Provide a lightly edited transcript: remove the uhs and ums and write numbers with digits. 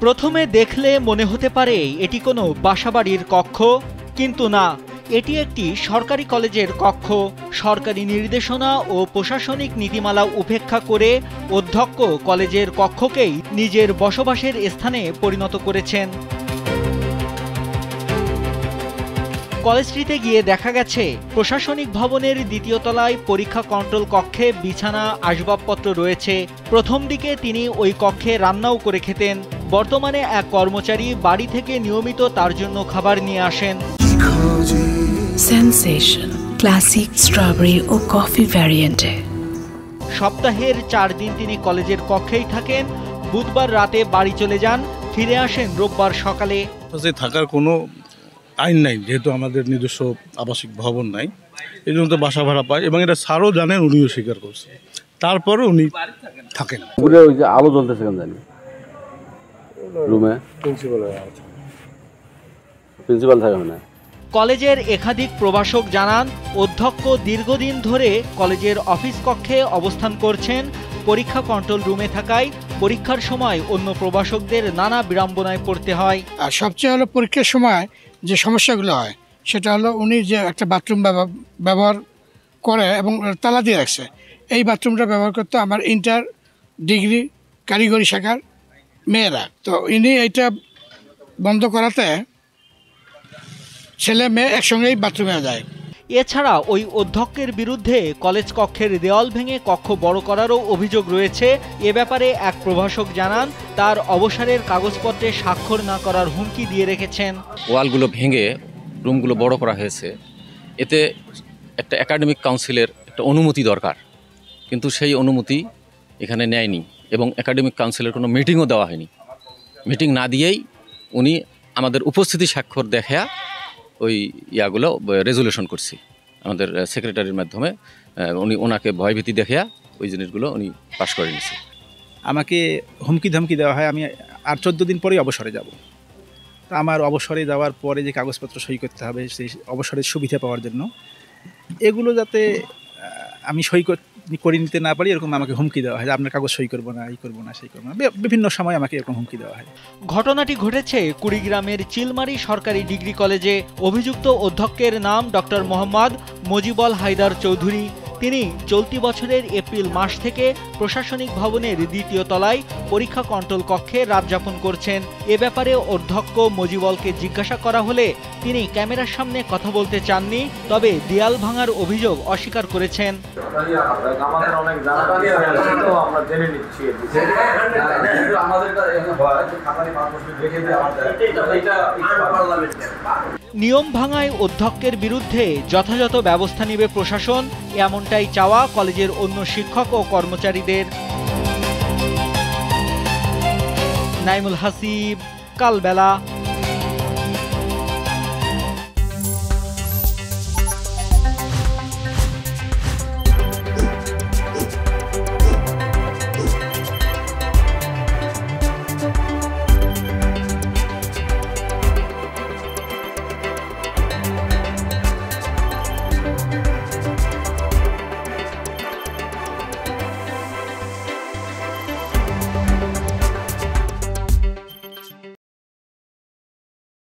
প্রথমে দেখলে মনে হতে পারে এটি কোনো বাসাবাড়ির কক্ষ, কিন্তু না, এটি একটি সরকারি কলেজের কক্ষ। সরকারি নির্দেশনা ও প্রশাসনিক নীতিমালা উপেক্ষা করে অধ্যক্ষ কলেজের কক্ষকেই নিজের বসবাসের স্থানে পরিণত করেছেন। কলেজটিতে গিয়ে দেখা গেছে প্রশাসনিক ভবনের দ্বিতীয় তলায় পরীক্ষা কন্ট্রোল কক্ষে বিছানা আসবাবপত্র রয়েছে। প্রথম দিকে তিনি ওই কক্ষে রান্নাও করে খেতেন। বর্তমানে এক কর্মচারী বাড়ি থেকে নিয়মিত তার জন্য খাবার নিয়ে আসেন। সেনসেশন ক্লাসিক স্ট্রবেরি ও কফি ভ্যারিয়েন্টে সপ্তাহের 4 দিন তিনি কলেজের কক্ষেই থাকেন। বুধবার রাতে বাড়ি চলে যান, ফিরে আসেন রোববার সকালে। থাকার কোনো আইন নাই, যেহেতু আমাদের নিজস্ব আবাসিক ভবন নাই, এই জন্য তো বাসা ভাড়া পায়, এবং এটা স্যারও জানেন, উনিও স্বীকার করছে, তারপরে উনি থাকেন। ওই যে আলো জ্বলতেছে কেন জানি রুমে, প্রিন্সিপাল থাকে না। কলেজের একাধিক প্রভাষক জানান, অধ্যক্ষ দীর্ঘদিন ধরে কলেজের অফিস কক্ষে অবস্থান করছেন। পরীক্ষা কন্ট্রোল রুমে থাকায় পরীক্ষার সময় অন্য প্রভাষকদের নানা বিড়ম্বনায় পড়তে হয়। আর সবচেয়ে হলো পরীক্ষার সময় যে সমস্যাগুলো হয় সেটা হলো উনি যে একটা বাথরুম ব্যবহার করে এবং তালা দিয়ে রাখছে, এই বাথরুমটা ব্যবহার করতে আমার ইন্টার ডিগ্রি কারিগরি শাখার মেয়েরা, তো ইনি এইটা বন্ধ করাতে ছেলে মেয়ে একসঙ্গেই বাথরুমে যায়। এছাড়া ওই অধ্যক্ষের বিরুদ্ধে কলেজ কক্ষের দেওয়াল ভেঙে কক্ষ বড় করারও অভিযোগ রয়েছে। এ ব্যাপারে এক প্রভাষক জানান, তার অবসরের কাগজপত্রে স্বাক্ষর না করার হুমকি দিয়ে রেখেছেন। ওয়ালগুলো ভেঙে রুমগুলো বড় করা হয়েছে, এতে একটা একাডেমিক কাউন্সিলের একটা অনুমতি দরকার, কিন্তু সেই অনুমতি এখানে নেয়নি, এবং একাডেমিক কাউন্সিলের কোনো মিটিংও দেওয়া হয়নি। মিটিং না দিয়েই উনি আমাদের উপস্থিতি স্বাক্ষর দেখা ওই ইয়াগুলো রেজুলেশন করছি আমাদের সেক্রেটারির মাধ্যমে, উনি ওনাকে ভয়ভীতি দেখিয়া ওই জিনিসগুলো উনি পাশ করে নিয়েছে। আমাকে হুমকি ধমকি দেওয়া হয়, আমি আর 14 দিন পরেই অবসরে যাব। তা আমার অবসরে যাওয়ার পরে যে কাগজপত্র সই করতে হবে সেই অবসরের সুবিধা পাওয়ার জন্য, এগুলো যাতে আমি সই করে নিতে না পারি, এরকম আমাকে হুমকি দেওয়া হয়, আপনার কাগজ সই করবো না, এই করবো না, সেই করবো না, বিভিন্ন সময় আমাকে এরকম হুমকি দেওয়া হয়। ঘটনাটি ঘটেছে কুড়িগ্রামের চিলমারি সরকারি ডিগ্রি কলেজে। অভিযুক্ত অধ্যক্ষের নাম ডক্টর মোহাম্মদ মজিবল হায়দার চৌধুরী। তিনি চলতি বছরের এপ্রিল মাস থেকে প্রশাসনিক ভবনের দ্বিতীয় তলায় পরীক্ষা কন্ট্রোল কক্ষে রাত যাপন করছেন। এ ব্যাপারে অধ্যক্ষ মজিবলকে জিজ্ঞাসা করা হলে তিনি ক্যামেরার সামনে কথা বলতে চাননি, তবে দেয়াল ভাঙার অভিযোগ অস্বীকার করেছেন। নিয়ম ভাঙায় অধ্যক্ষের বিরুদ্ধে যথাযথ ব্যবস্থা নেবে প্রশাসন, এমনটাই চাওয়া কলেজের অন্য শিক্ষক ও কর্মচারীদের। নাইমুল হাসিব, কালবেলা।